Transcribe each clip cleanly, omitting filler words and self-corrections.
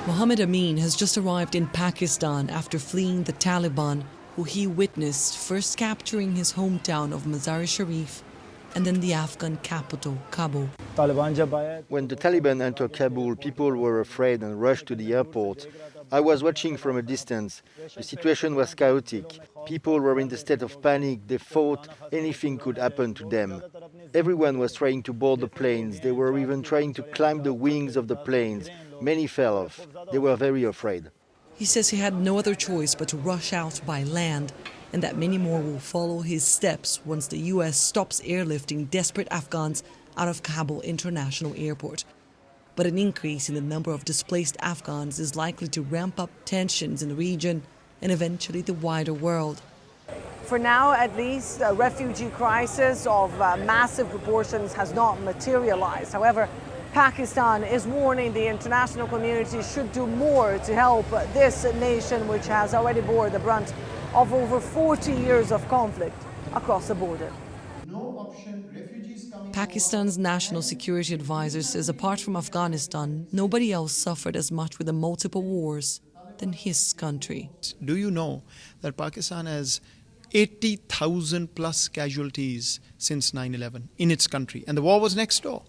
Mohammed Amin has just arrived in Pakistan after fleeing the Taliban, who he witnessed first capturing his hometown of Mazar-e-Sharif and then the Afghan capital, Kabul. When the Taliban entered Kabul, people were afraid and rushed to the airport. I was watching from a distance. The situation was chaotic. People were in the state of panic. They thought anything could happen to them. Everyone was trying to board the planes. They were even trying to climb the wings of the planes. Many fell off. They were very afraid. He says he had no other choice but to rush out by land, and that many more will follow his steps once the US stops airlifting desperate Afghans out of Kabul International Airport. But an increase in the number of displaced Afghans is likely to ramp up tensions in the region and eventually the wider world. For now, at least, a refugee crisis of massive proportions has not materialized. However, Pakistan is warning the international community should do more to help this nation, which has already bore the brunt of over 40 years of conflict across the border. Pakistan's national security advisor says apart from Afghanistan, nobody else suffered as much with the multiple wars than his country. Do you know that Pakistan has 80,000 plus casualties since 9/11 in its country, and the war was next door?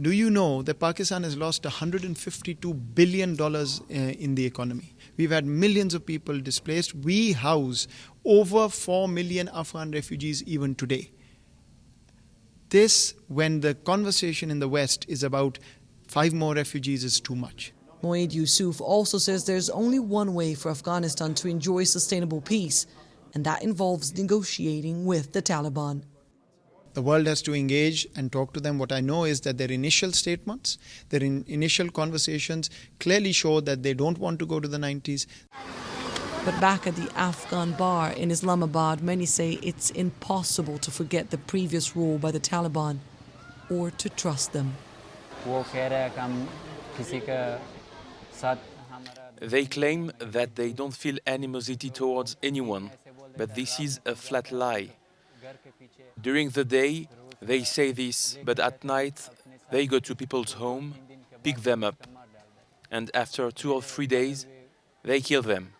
Do you know that Pakistan has lost $152 billion in the economy? We've had millions of people displaced. We house over 4 million Afghan refugees even today. This, when the conversation in the West is about 5 more refugees, is too much. Moeed Yusuf also says there's only one way for Afghanistan to enjoy sustainable peace, and that involves negotiating with the Taliban. The world has to engage and talk to them. What I know is that their initial statements, their initial conversations clearly show that they don't want to go to the 90s. But back at the Afghan bar in Islamabad, many say it's impossible to forget the previous rule by the Taliban or to trust them. They claim that they don't feel animosity towards anyone, but this is a flat lie. During the day, they say this, but at night, they go to people's home, pick them up, and after 2 or 3 days, they kill them.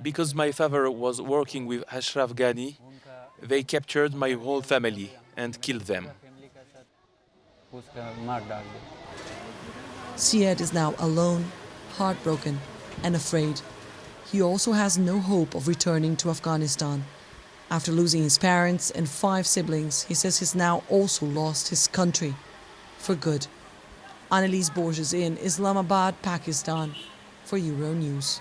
Because my father was working with Ashraf Ghani, they captured my whole family and killed them. Syed is now alone, heartbroken, and afraid. He also has no hope of returning to Afghanistan. After losing his parents and 5 siblings, he says he's now also lost his country for good. Annalise Borges in Islamabad, Pakistan, for Euronews.